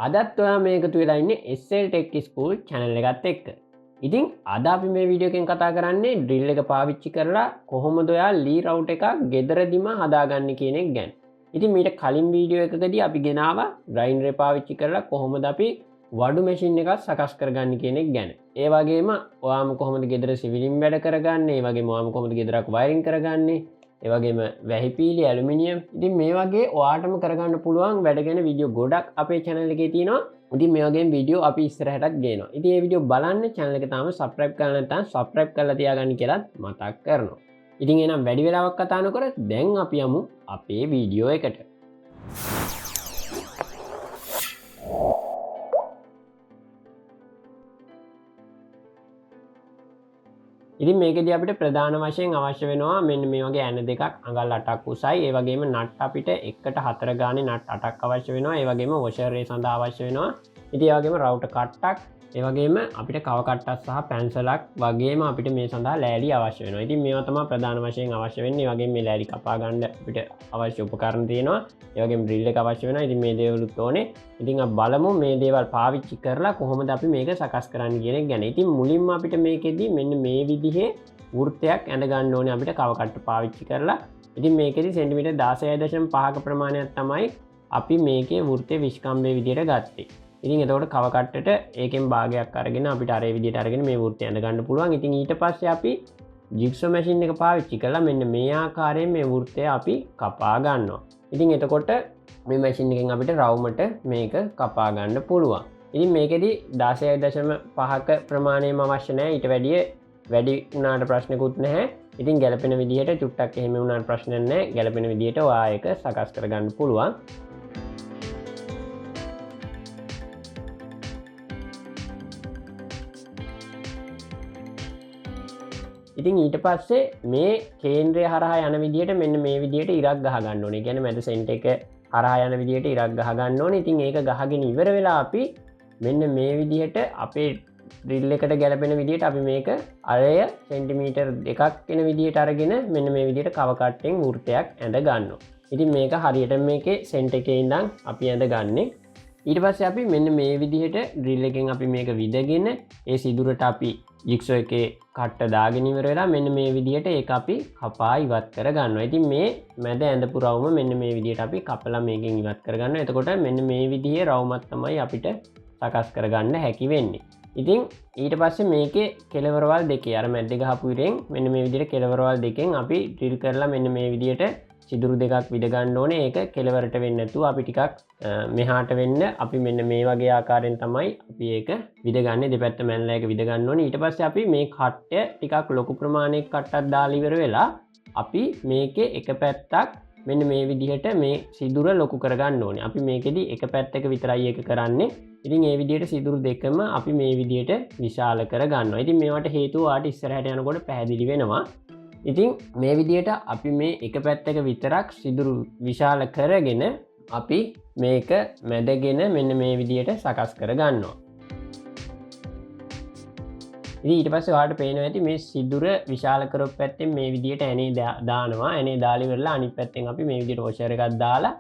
අදත් ඔයා මේකතු වෙලා ඉන්නේ SL Tech School channel එකත් එක්ක. ඉතින් අද අපි මේ වීඩියෝ එකෙන් කතා කරන්නේ drill එක පාවිච්චි කරලා කොහොමද ඔයා Lee router එකක් ගෙදරදිම හදාගන්නේ කියන එක ගැන. ඉතින් මීට කලින් වීඩියෝ එකකදී අපි ගෙනාවා grinder පාවිච්චි කරලා කොහොමද අපි වඩු මැෂින් එකක් සකස් කරගන්නේ කියන එක ගැන. ඒ වගේම ඔයාම කොහොමද ගෙදර සිවිලින් වැඩ කරගන්නේ, ඒ වගේම ඔයාම කොහොමද ගෙදරක් වයරින් කරගන්නේ, ඒවගේම වැහිපීලි ඇලුමිනියම්. ඉතින් මේ වගේ ඔයාටම කරගන්න පුළුවන් වැඩගෙන වීඩියෝ ගොඩක් අපේ channel එකේ තියෙනවා. ඉතින් මේ වගේ වීඩියෝ අපි ඉස්සරහටත් ගේනවා. ඉතින් මේ වීඩියෝ බලන්න channel එක තාම subscribe කරලා නැත්නම් subscribe කරලා තියාගන්න කියලා මතක් කරනවා. ඉතින් එහෙනම් වැඩි වෙලාවක් කතා නොකර දැන් අපි යමු අපේ වීඩියෝ එකට. ඉතින් මේකදී අපිට ප්‍රධාන වශයෙන් අවශ්‍ය වෙනවා මෙන්න මේ වගේ ඇන දෙකක් අඟල් 8ක් උසයි. ඒ වගේම නට් අපිට 1ට 4 ගානේ නට් 8ක් අවශ්‍ය වෙනවා. ඒ වගේම වොෂර් රේ සඳහා අවශ්‍ය වෙනවා. ඉතින් ඒ වගේම රවුටර් කට්ටක්, ඒ වගේම අපිට කව කට්ටක් සහ පැන්සලක් වගේම අපිට මේ සඳහා ලෑලි අවශ්‍ය වෙනවා. ඉතින් මේවා තමයි ප්‍රධාන වශයෙන් අවශ්‍ය වෙන්නේ. ඒ වගේම මේ ලෑලි කපා ගන්න අපිට අවශ්‍ය උපකරණ තියෙනවා. ඒ වගේම ඩ්‍රිල් එක අවශ්‍ය වෙනවා. ඉතින් මේ දේවලුත් ඕනේ. ඉතින් අපි බලමු මේ දේවල් පාවිච්චි කරලා කොහොමද අපි මේක සකස් කරන්න කියන එක ගැන. ඉතින් මුලින්ම අපිට මේකෙදි මෙන්න මේ විදිහේ වෘත්තයක් ඇඳ ගන්න ඕනේ අපිට කව කට්ට පාවිච්චි කරලා. ඉතින් මේකෙදි සෙන්ටිමීටර් 16.5ක ප්‍රමාණයක් තමයි අපි මේකේ වෘත්තයේ විස්කම්භයේ විදිහට ගත්තේ. ඉතින් එතකොට කව කට්ටට ඒකෙන් භාගයක් අරගෙන අපිට අර ඒ විදිහට අරගෙන මේ වෘත්තය ඇඳ ගන්න පුළුවන්. ඉතින් ඊට පස්සේ අපි ජිග්සෝ මැෂින් එක පාවිච්චි කරලා මෙන්න මේ ආකාරයෙන් මේ වෘත්තය අපි කපා ගන්නවා. ඉතින් එතකොට මේ මැෂින් එකෙන් අපිට රවුමට මේක කපා ගන්න පුළුවන්. ඉතින් මේකෙදි 16.5ක ප්‍රමාණයම අවශ්‍ය නැහැ. ඊට වැඩි වුණාට ප්‍රශ්නකුත් නැහැ. ඉතින් ගැලපෙන විදිහට චුට්ටක් එහෙම වුණාට ප්‍රශ්නයක් නැහැ. ගැලපෙන විදිහට ඔයා ඒක සකස් කරගන්න පුළුවන්. ඉතින් ඊට පස්සේ මේ කේන්ද්‍රය හරහා යන විදිහට මෙන්න මේ විදිහට ඉරක් ගහ ගන්න ඕනේ. කියන්නේ මැද සෙන්ටර් එක හරහා යන විදිහට ඉරක් ගහ ගන්න ඕනේ. ඉතින් ඒක ගහගෙන ඉවර වෙලා අපි මෙන්න මේ විදිහට අපේ ඩ්‍රිල් එකට ගැලපෙන විදිහට අපි මේක අරය සෙන්ටිමීටර් 2ක් වෙන විදිහට අරගෙන මෙන්න මේ විදිහට කව කට්ටෙන් වෘත්තයක් ඇඳ ගන්නවා. ඉතින් මේක හරියට මේකේ සෙන්ටර් එකේ ඉඳන් අපි ඇඳ ගන්නේ. ඊට පස්සේ අපි මෙන්න මේ විදිහට ඩ්‍රිල් එකෙන් අපි මේක විදගෙන ඒ සිදුරට අපි ජිග්සෝ එකේ කට්ට දාගෙන ඉවර වෙලා මෙන්න මේ විදිහට ඒක අපි කපා ඉවත් කර ගන්නවා. ඉතින් මේ මැද ඇඳපු රවුම මෙන්න මේ විදිහට අපි කපලා මේකෙන් ඉවත් කර ගන්නවා. එතකොට මෙන්න මේ විදිහේ රවුමක් තමයි අපිට සකස් කරගන්න හැකි වෙන්නේ. ඉතින් ඊට පස්සේ මේකේ කෙලවරවල් දෙකේ අර මැද්ද ගහපු ඉරෙන් මෙන්න මේ විදිහට කෙලවරවල් දෙකෙන් අපි ඩ්‍රිල් කරලා මෙන්න මේ විදිහට සිදුරු දෙකක් විද ගන්න ඕනේ. ඒක කෙලවරට වෙන්නේ නැතුව අපි ටිකක් මෙහාට වෙන්න අපි මෙන්න මේ වගේ ආකාරයෙන් තමයි අපි ඒක විද ගන්න. දෙපැත්ත මැනලා ඒක විද ගන්න ඕනේ. ඊට පස්සේ අපි මේ කට්ටය ටිකක් ලොකු ප්‍රමාණයක කට්ටක් දාලා ඉවර වෙලා අපි මේකේ එක පැත්තක් මෙන්න මේ විදිහට මේ සිදුර ලොකු කරගන්න ඕනේ. අපි මේකෙදි එක පැත්තක විතරයි ඒක කරන්නේ. ඉතින් මේ විදිහට සිදුරු දෙකම අපි මේ විදිහට විශාල කරගන්නවා. ඉතින් මේවට හේතුව ආට ඉස්සරහට යනකොට පැහැදිලි වෙනවා. ඉතින් මේ විදිහට අපි මේ එක පැත්තක විතරක් සිදුරු විශාල කරගෙන අපි මේක මැදගෙන මෙන්න මේ විදිහට සකස් කරගන්නවා. ඉතින් ඊට පස්සේ ඔයාලට පේනවා ඇති මේ සිදුර විශාල කරපු පැත්තෙන් මේ විදිහට ඇනේ දානවා. ඇනේ දාලා ඉවරලා අනිත් පැත්තෙන් අපි මේ විදිහට වොෂර් එකක් දාලා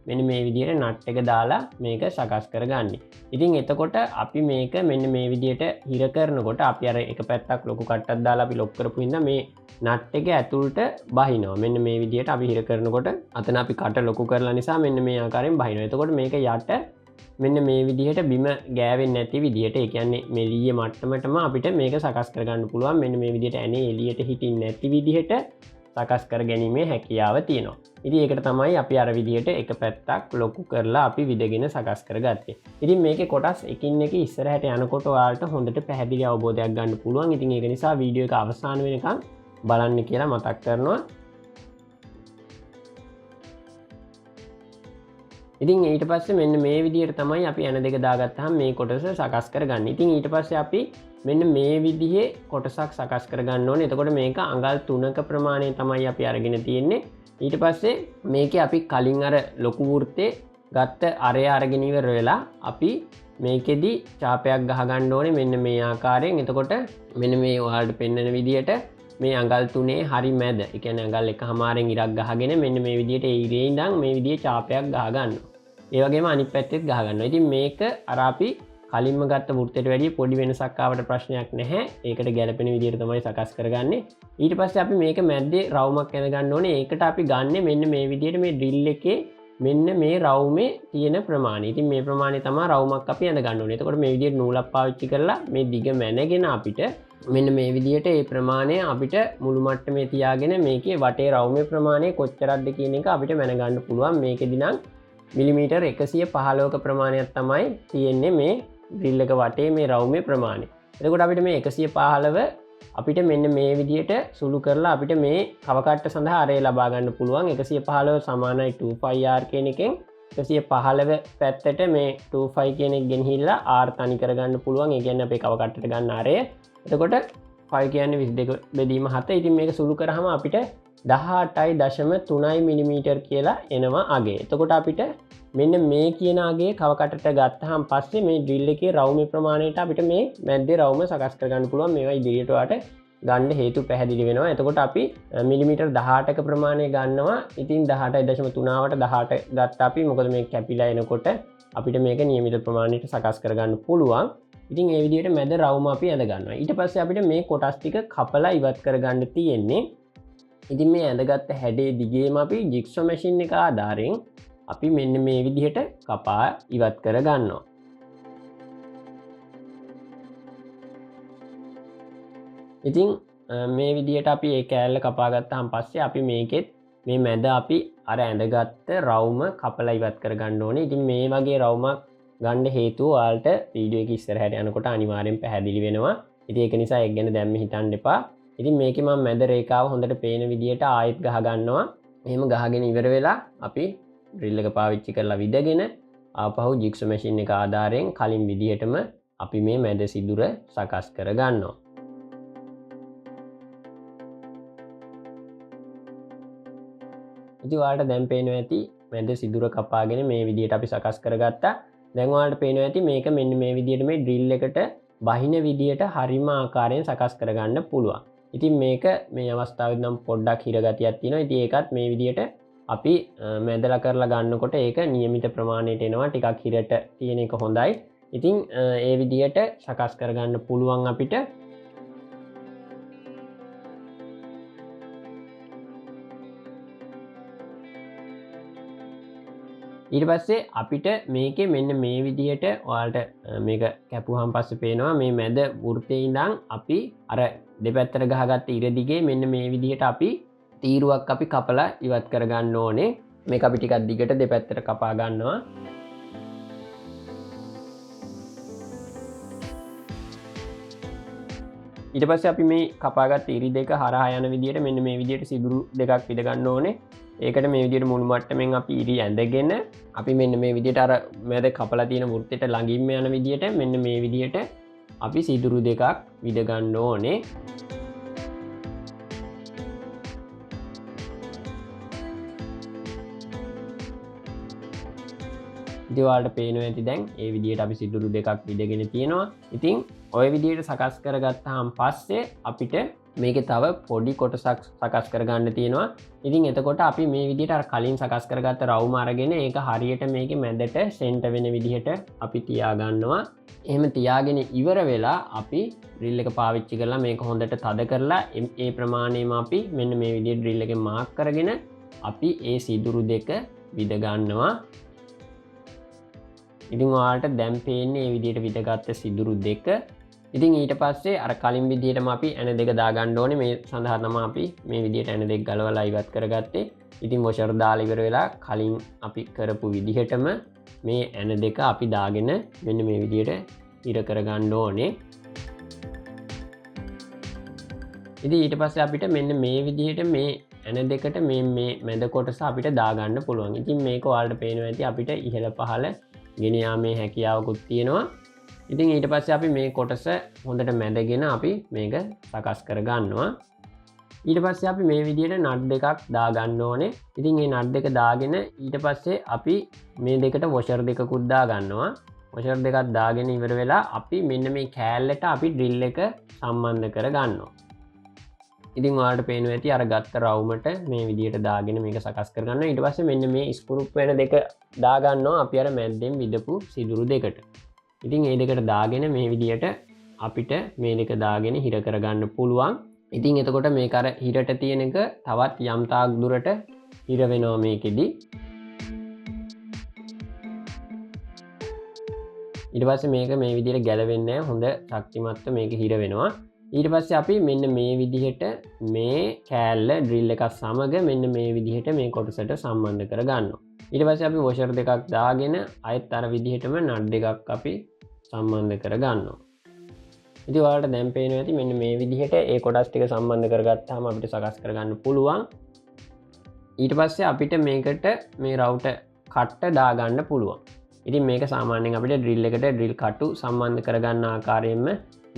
මෙන්න මේ විදිහට නට් එක දාලා මේක සකස් කරගන්නේ. ඉතින් එතකොට අපි මේක මෙන්න මේ විදිහට හිර කරනකොට අපි අර එක පැත්තක් ලොකු කට්ටක් දාලා අපි ලොක් කරපු හින්දා මේ නට් එක ඇතුළට බහිනවා. මෙන්න මේ විදිහට අපි හිර කරනකොට අතන අපි කට ලොකු කරලා නිසා මෙන්න මේ ආකාරයෙන් බහිනවා. එතකොට මේක යට මෙන්න මේ විදිහට බිම ගෑවෙන්නේ නැති විදිහට, ඒ කියන්නේ මෙලිය මට්ටමටම අපිට මේක සකස් කරගන්න පුළුවන්. මෙන්න මේ විදිහට ඇනේ එළියට හිටින්නේ නැති විදිහට සකස් කර ගැනීමේ හැකියාව තියෙනවා. ඉතින් ඒකට තමයි අපි අර විදිහට එක පැත්තක් ලොකු කරලා අපි විදගෙන සකස් කරගත්තේ. ඉතින් මේකේ කොටස් එකින් එක ඉස්සරහට යනකොට ඔයාලට හොඳට පැහැදිලි අවබෝධයක් ගන්න පුළුවන්. ඉතින් ඒක නිසා වීඩියෝ එක අවසාන වෙනකන් බලන්න කියලා මතක් කරනවා. ඉතින් ඊට පස්සේ මෙන්න මේ විදිහට තමයි අපි ඇන දෙක දාගත්තාම මේ කොටස සකස් කරගන්නේ. ඉතින් ඊට පස්සේ අපි මෙන්න මේ විදිහේ කොටසක් සකස් කරගන්න ඕනේ. එතකොට මේක අඟල් 3ක ප්‍රමාණය තමයි අපි අරගෙන තියෙන්නේ. ඊට පස්සේ මේකේ අපි කලින් අර ලොකු වෘත්තේ ගත්ත අරය අරගෙන ඉවර වෙලා අපි මේකෙදි චාපයක් ගහ ගන්න ඕනේ මෙන්න මේ ආකාරයෙන්. එතකොට මෙන්න මේ ඔයාලට පෙන්වන විදිහට මේ අඟල් 3 හරි මැද, ඒ කියන්නේ අඟල් 1.5න් ඉරක් ගහගෙන මෙන්න මේ විදිහට ඒ ඉරේ ඉඳන් මේ විදිහේ චාපයක් ගහ ගන්නවා. ඒ වගේම අනිත් පැත්තෙත් ගහ ගන්නවා. ඉතින් මේක අර අපි කලින්ම ගත්ත වෘත්තයට වැඩිය පොඩි වෙනසක් ආවට ප්‍රශ්නයක් නැහැ. ඒකට ගැලපෙන විදිහට තමයි සකස් කරගන්නේ. ඊට පස්සේ අපි මේක මැද්දේ රවුමක් ඇඳ ගන්න ඕනේ. ඒකට අපි ගන්නෙ මෙන්න මේ විදිහට මේ ඩ්‍රිල් එකේ මෙන්න මේ රවුමේ තියෙන ප්‍රමාණය. ඉතින් මේ ප්‍රමාණය තමයි රවුමක් අපි ඇඳ ගන්න ඕනේ. එතකොට මේ විදිහට නූලක් පාවිච්චි කරලා මේ දිග මැනගෙන අපිට මෙන්න මේ විදිහට මේ ප්‍රමාණය අපිට මුළු මට්ටමේ තියාගෙන මේකේ වටේ රවුමේ ප්‍රමාණය කොච්චරක්ද කියන එක අපිට මැන ගන්න පුළුවන්. මේකෙදි නම් මිලිමීටර් 115ක ප්‍රමාණයක් තමයි තියෙන්නේ මේ ඩ්‍රිල් එක වටේ මේ රවුමේ ප්‍රමාණය. එතකොට අපිට මේ 115 අපිට මෙන්න මේ විදිහට සුළු කරලා අපිට මේ කවකට්ට සඳහා අරය ලබා ගන්න පුළුවන්. 115 සමානයි 2πr කියන එකෙන් 115 පැත්තට මේ 25 කියන එක ගෙනහිල්ලා r තනි කරගන්න පුළුවන්. ඒ කියන්නේ අපේ කවකට්ටට ගන්න අරය. එතකොට 5 කියන්නේ 22 බෙදීම 7. ඉතින් මේක සුළු කරාම අපිට 18.3 මිලිමීටර් කියලා එනවා අගේ. එතකොට අපිට මෙන්න මේ කියන අගේ කවකටට ගත්තහම පස්සේ මේ ඩ්‍රිල් එකේ රවුමේ ප්‍රමාණයට අපිට මේ මැද්දේ රවුම සකස් කරගන්න පුළුවන්. මේවා ඉදිරියට වාට ගන්න හේතු පැහැදිලි වෙනවා. එතකොට අපි මිලිමීටර් 18ක ප්‍රමාණය ගන්නවා. ඉතින් 18.3වට 18 ගත්ත අපි මොකද මේ කැපිලා එනකොට අපිට මේක නියමිත ප්‍රමාණයට සකස් කරගන්න පුළුවන්. ඉතින් ඒ විදිහට මැද රවුම අපි ඇඳ ගන්නවා. ඊට පස්සේ අපිට මේ කොටස් ටික කපලා ඉවත් කරගන්න තියෙන්නේ. ඉතින් මේ ඇඳගත්ත හැඩේ දිගේම අපි ජිග්සෝ මැෂින් එක ආධාරයෙන් අපි මෙන්න මේ විදිහට කපා ඉවත් කර ගන්නවා. ඉතින් මේ විදිහට අපි ඒ කෑල්ල කපා ගත්තාන් පස්සේ අපි මේකෙත් මේ මැද අපි අර ඇඳගත්ත රවුම කපලා ඉවත් කර ගන්න ඕනේ. ඉතින් මේ වගේ රවුමක් ගන්න හේතුව ඔයාලට වීඩියෝ එක ඉස්සරහට යනකොට අනිවාර්යෙන් පැහැදිලි වෙනවා. ඉතින් ඒක නිසා ඒක ගැන දැම්ම හිතන්න එපා. ඉතින් මේකේ මම මැද රේඛාව හොඳට පේන විදිහට ආයෙත් ගහ ගන්නවා. එහෙම ගහගෙන ඉවර වෙලා අපි ඩ්‍රිල් එක පාවිච්චි කරලා විදගෙන ආපහු ජිග්සෝ මැෂින් එක ආධාරයෙන් කලින් විදිහටම අපි මේ මැද සිදුර සකස් කර ගන්නවා. ඉතින් ඔයාලට දැන් පේනවා ඇති මැද සිදුර කපාගෙන මේ විදිහට අපි සකස් කරගත්තා. දැන් ඔයාලට පේනවා ඇති මේක මෙන්න මේ විදිහට මේ ඩ්‍රිල් එකට බහින විදිහට හරිම ආකාරයෙන් සකස් කරගන්න පුළුවන්. ඉතින් මේක මේ අවස්ථාවේදී නම් පොඩ්ඩක් හිරගතියක් තියෙනවා. ඉතින් ඒකත් මේ විදිහට අපි මැදලා කරලා ගන්නකොට ඒක නියමිත ප්‍රමාණයට එනවා. ටිකක් හිරට තියෙන එක හොඳයි. ඉතින් ඒ විදිහට සකස් කරගන්න පුළුවන් අපිට. ඊට පස්සේ අපිට මේකේ මෙන්න මේ විදිහට ඔයාලට මේක කැපුවාන් පස්සේ පේනවා මේ මැද වෘත්තයේ ඉඳන් අපි අර දෙපැත්තට ගහගත්ත ඉර දිගේ මෙන්න මේ විදිහට අපි තීරුවක් අපි කපලා ඉවත් කරගන්න ඕනේ. මේක අපි ටිකක් දිගට දෙපැත්තට කපා ගන්නවා. ඊට පස්සේ අපි මේ කපාගත්ත ඉරි දෙක හරහා යන විදිහට මෙන්න මේ විදිහට සිදුරු දෙකක් විද ගන්න ඕනේ. ඒකට මේ විදිහට මුළු මට්ටමින් අපි ඉරි ඇඳගෙන අපි මෙන්න මේ විදිහට අර මැද කපලා තියෙන වෘත්තයට ළඟින්ම යන විදිහට මෙන්න මේ විදිහට අපි සිදුරු දෙකක් විද ගන්න ඕනේ. ඉතින් ඔයාලට පේනවා ඇති දැන් ඒ විදිහට අපි සිදුරු දෙකක් විදගෙන තියෙනවා. ඉතින් ওই විදිහට සකස් කරගත්තාන් පස්සේ අපිට මේකේ තව පොඩි කොටසක් සකස් කරගන්න තියෙනවා. ඉතින් එතකොට අපි මේ විදිහට අර කලින් සකස් කරගත්ත රවුම අරගෙන ඒක හරියට මේකේ මැදට සෙන්ටර් වෙන විදිහට අපි තියා ගන්නවා. එහෙම තියාගෙන ඉවර වෙලා අපි ඩ්‍රිල් එක පාවිච්චි කරලා මේක හොඳට තද කරලා ඒ ප්‍රමාණයම අපි මෙන්න මේ විදිහට ඩ්‍රිල් එකෙන් මාක් කරගෙන අපි ඒ සිදුරු දෙක විද ගන්නවා. ඉතින් ඔයාලට දැන් පේන්නේ මේ විදිහට විදගත්ත සිදුරු දෙක. ඉතින් ඊට පස්සේ අර කලින් විදිහටම අපි ඇන දෙක දාගන්න ඕනේ. මේ සඳහා තමයි අපි මේ විදිහට ඇන දෙක ගලවලා ඉවත් කරගත්තේ. ඉතින් වොෂර් දාලා ඉවර වෙලා කලින් අපි කරපු විදිහටම මේ ඇන දෙක අපි දාගෙන මෙන්න මේ විදිහට ඉර කරගන්න ඕනේ. ඉතින් ඊට පස්සේ අපිට මෙන්න මේ විදිහට මේ ඇන දෙකට මේ මැද කොටස අපිට දාගන්න පුළුවන්. ඉතින් මේක ඔයාලට පේනවා ඇති අපිට ඉහළ පහළ ගෙන යාමේ හැකියාවකුත් තියෙනවා. ඉතින් ඊට පස්සේ අපි මේ කොටස හොඳට මැදගෙන අපි මේක සකස් කර ගන්නවා. ඊට පස්සේ අපි මේ විදිහට නට් දෙකක් දාගන්න ඕනේ. ඉතින් මේ නට් දෙක දාගෙන ඊට පස්සේ අපි මේ දෙකට වොෂර් දෙකකුත් දාගන්නවා. වොෂර් දෙකක් දාගෙන ඉවර වෙලා අපි මෙන්න මේ කෑල්ලට අපි ඩ්‍රිල් එක සම්බන්ධ කර ගන්නවා. ඉතින් ඔයාලට පේනවා ඇති අර ගත්ත රවුමට මේ විදියට දාගෙන මේක සකස් කරගන්න. ඊට පස්සේ මෙන්න මේ ස්කුරුප් වෙන දෙක දාගන්නවා අපි අර මැද්දෙන් විදපු සිදුරු දෙකට. ඉතින් මේ දෙකට දාගෙන මේ විදියට අපිට මේ දෙක දාගෙන හිර කරගන්න පුළුවන්. ඉතින් එතකොට මේක අර හිරට තියෙන එක තවත් යම් තාක් දුරට හිර වෙනවා මේකෙදි. ඊට පස්සේ මේක මේ විදියට ගැලවෙන්නේ නැහැ. හොඳ ශක්තිමත්ව මේක හිර වෙනවා. ඊට පස්සේ අපි මෙන්න මේ විදිහට මේ කෑල්ල ඩ්‍රිල් එකක් සමග මෙන්න මේ විදිහට මේ කොටසට සම්බන්ධ කරගන්නවා. ඊට පස්සේ අපි වොෂර් දෙකක් දාගෙන අයත් අර විදිහටම නට් දෙකක් අපි සම්බන්ධ කරගන්නවා. ඉතින් ඔයාලට දැන් පේනවා ඇති මෙන්න මේ විදිහට ඒ කොටස් ටික සම්බන්ධ කරගත්තාම අපිට සකස් කරගන්න පුළුවන්. ඊට පස්සේ අපිට මේකට මේ රවුටර් කට්ට දාගන්න පුළුවන්. ඉතින් මේක සාමාන්‍යයෙන් අපිට ඩ්‍රිල් එකට ඩ්‍රිල් කටු සම්බන්ධ කරගන්න ආකාරයෙන්ම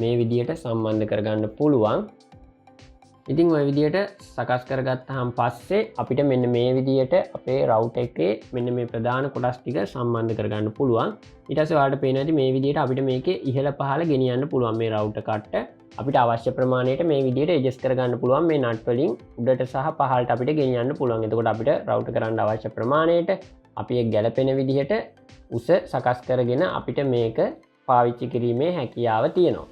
මේ විදියට සම්බන්ධ කරගන්න පුළුවන්. ඉතින් ඔය විදියට සකස් කරගත්තාම පස්සේ අපිට මෙන්න මේ විදියට අපේ රවුටර් එකේ මෙන්න මේ ප්‍රධාන කොටස් ටික සම්බන්ධ කරගන්න පුළුවන්. ඊට පස්සේ ඔයාලට පේනවා ඇති මේ විදියට අපිට මේකේ ඉහළ පහළ ගෙනියන්න පුළුවන් මේ රවුටර් කට්ට. අපිට අවශ්‍ය ප්‍රමාණයට මේ විදියට ඇඩ්ජස්ට් කරගන්න පුළුවන්. මේ නට් වලින් උඩට සහ පහළට අපිට ගෙනියන්න පුළුවන්. එතකොට අපිට රවුටර් කරන්න අවශ්‍ය ප්‍රමාණයට අපි ඒ ගැලපෙන විදිහට උස සකස් කරගෙන අපිට මේක පාවිච්චි කිරීමේ හැකියාව තියෙනවා.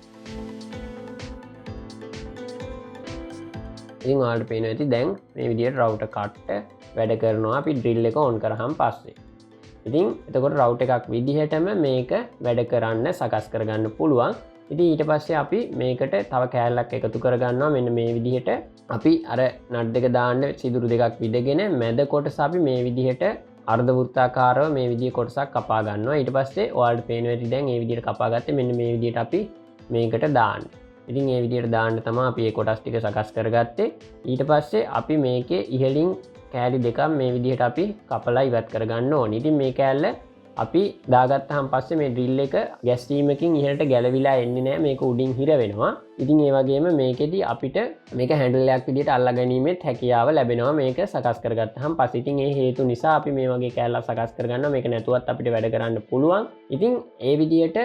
ඉතින් ඔයාලට පේනවා ඇති දැන් මේ විදිහට රවුටර් කට්ට වැඩ කරනවා අපි ඩ්‍රිල් එක ඔන් කරාම පස්සේ. ඉතින් එතකොට රවුටර් එකක් විදිහටම මේක වැඩ කරන්න සකස් කරගන්න පුළුවන්. ඉතින් ඊට පස්සේ අපි මේකට තව කෑල්ලක් එකතු කරගන්නවා. මෙන්න මේ විදිහට අපි අර නට් දෙක දාන්න සිදුරු දෙකක් විදගෙන මැද කොටස අපි මේ විදිහට අර්ධ වෘත්තාකාරව මේ විදිහේ කොටසක් කපා ගන්නවා. ඊට පස්සේ ඔයාලට පේනවා ඇති දැන් මේ විදිහට කපා ගත්තේ මෙන්න මේ විදිහට අපි මේකට දාන්න. ඉතින් මේ විදිහට දාන්න තමයි අපි මේ කොටස් ටික සකස් කරගත්තේ. ඊට පස්සේ අපි මේකේ ඉහළින් කෑලි දෙකක් මේ විදිහට අපි කපලා ඉවත් කරගන්න ඕනේ. ඉතින් මේ කෑල්ල අපි දාගත්තාන් පස්සේ මේ ඩ්‍රිල් එක ගැස්සීමකින් ඉහළට ගැලවිලා එන්නේ නැහැ. මේක උඩින් හිර වෙනවා. ඉතින් ඒ වගේම මේකෙදි අපිට මේක හැන්ඩල් එකක් විදිහට අල්ලා ගැනීමෙත් හැකියාව ලැබෙනවා මේක සකස් කරගත්තාම පස්සේ. ඉතින් ඒ හේතු නිසා අපි මේ වගේ කෑල්ලක් සකස් කරගන්නවා. මේක නැතුවත් අපිට වැඩ කරන්න පුළුවන්. ඉතින් ඒ විදිහට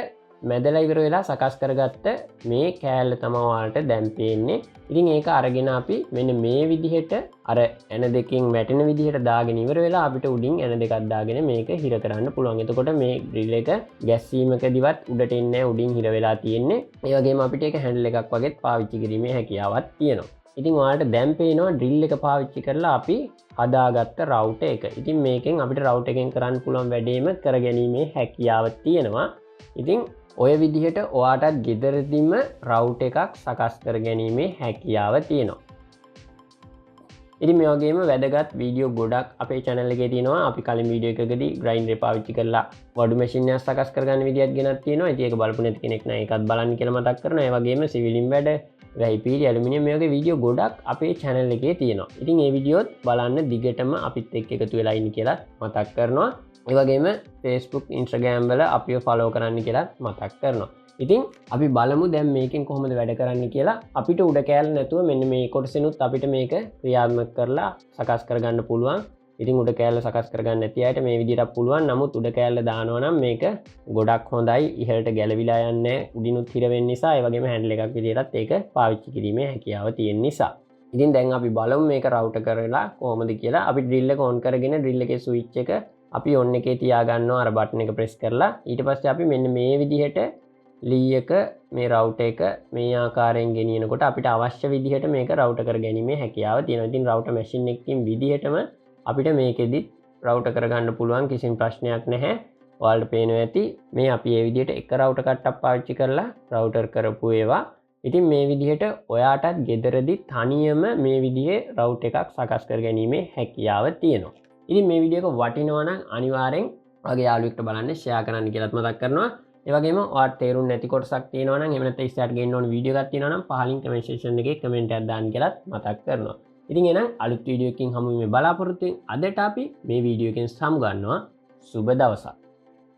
මැදලා ඉවර වෙලා සකස් කරගත්ත මේ කෑල්ල තමයි ඔයාලට දැන් පේන්නේ. ඉතින් ඒක අරගෙන අපි මෙන්න මේ විදිහට අර ඇන දෙකෙන් වැටෙන විදිහට දාගෙන ඉවර වෙලා අපිට උඩින් ඇන දෙකක් දාගෙන මේක හිර කරන්න පුළුවන්. එතකොට මේ ඩ්‍රිල් එක ගැස්සීමකදීවත් උඩට එන්නේ නැහැ, උඩින් හිර වෙලා තියෙන්නේ. ඒ වගේම අපිට ඒක හැන්ඩල් එකක් වගේත් පාවිච්චි කිරීමේ හැකියාවක් තියෙනවා. ඉතින් ඔයාලට දැන් පේනවා ඩ්‍රිල් එක පාවිච්චි කරලා අපි හදාගත්ත රවුටර් එක. ඉතින් මේකෙන් අපිට රවුටර් එකෙන් කරන්න පුළුවන් වැඩේම කරගැනීමේ හැකියාව තියෙනවා. ඉතින් ඔය විදිහට ඔයාටත් ගෙදරදිම රවුටර් එකක් සකස් කර ගැනීමේ හැකියාව තියෙනවා. ඉතින් මේ වගේම වැදගත් වීඩියෝ ගොඩක් අපේ channel එකේ තියෙනවා. අපි කලින් වීඩියෝ එකකදී ග්‍රයින්ඩර් පාවිච්චි කරලා වඩු මැෂින් එකක් සකස් කරගන්න විදිහත් ගෙනත් තියෙනවා. ඉතින් ඒක බලපු නැති කෙනෙක් නම් ඒකත් බලන්න කියලා මතක් කරනවා. ඒ වගේම සිවිලින් වැඩ, වැහි පීලි, ඇලුමිනියම් මේ වගේ වීඩියෝ ගොඩක් අපේ channel එකේ තියෙනවා. ඉතින් මේ වීඩියෝත් බලන්න දිගටම අපිත් එක්ක එකතු වෙලා ඉන්න කියලා මතක් කරනවා. ඒ වගේම Facebook, Instagram වල අපිව follow කරන්න කියලා මතක් කරනවා. ඉතින් අපි බලමු දැන් මේකෙන් කොහොමද වැඩ කරන්න කියලා. අපිට උඩ කෑල්ල නැතුව මෙන්න මේ කොටසෙනුත් අපිට මේක ක්‍රියාත්මක කරලා සකස් කරගන්න පුළුවන්. ඉතින් උඩ කෑල්ල සකස් කරගන්න නැති අයට මේ විදිහට පුළුවන්. නමුත් උඩ කෑල්ල දානවා නම් මේක ගොඩක් හොඳයි. ඉහළට ගැලවිලා යන්නේ උඩිනුත් හිර වෙන්න නිසා. ඒ වගේම හැන්ඩල් එකක් විදිහටත් ඒක පාවිච්චි කිරීමේ හැකියාව තියෙන නිසා. ඉතින් දැන් අපි බලමු මේක රවුටර් කරලා කොහොමද කියලා. අපි ඩ්‍රිල් එක ඔන් කරගෙන ඩ්‍රිල් එකේ ස්විච් එක අපි ඔන් එකේ තියාගන්නවා අර බටන් එක ප්‍රෙස් කරලා. ඊට පස්සේ අපි මෙන්න මේ විදිහට ලී එක මේ රවුටර් එක මේ ආකාරයෙන් ගෙනියනකොට අපිට අවශ්‍ය විදිහට මේක රවුටර් කර ගැනීමේ හැකියාව තියෙනවා. ඉතින් රවුටර් මැෂින් එකකින් විදිහටම අපිට මේකෙදිත් රවුටර් කරගන්න පුළුවන්, කිසිම ප්‍රශ්නයක් නැහැ. ඔයාලට පේනවා ඇති මේ අපි මේ විදිහට එක රවුටර් කට්ටක් පාවිච්චි කරලා රවුටර් කරපු ඒවා. ඉතින් මේ විදිහට ඔයාටත් ගෙදරදී තනියම මේ විදිහේ රවුටර් එකක් සකස් කර ගැනීමේ හැකියාව තියෙනවා. ඉතින් මේ වීඩියෝ එක වටිනවා නම් අනිවාර්යෙන් ඔයාගේ යාළුවෙක්ට බලන්න ෂෙයා කරන්න කියලාත් මතක් කරනවා. ඒ වගේම ඔයාට තේරුම් නැති කොටසක් තියෙනවා නම් එහෙම නැත්නම් ඉස්සරහට ගෙන්න ඕන වීඩියෝ එකක් තියෙනවා නම් පහලින් කමෙන්ට් සෙක්ෂන් එකේ කමෙන්ට් එකක් දාන්න කියලාත් මතක් කරනවා. ඉතින් එහෙනම් අලුත් වීඩියෝ එකකින් හමු වෙමු බලාපොරොත්තු වෙමින් අදට අපි මේ වීඩියෝ එකෙන් සමු ගන්නවා. සුබ දවසක්.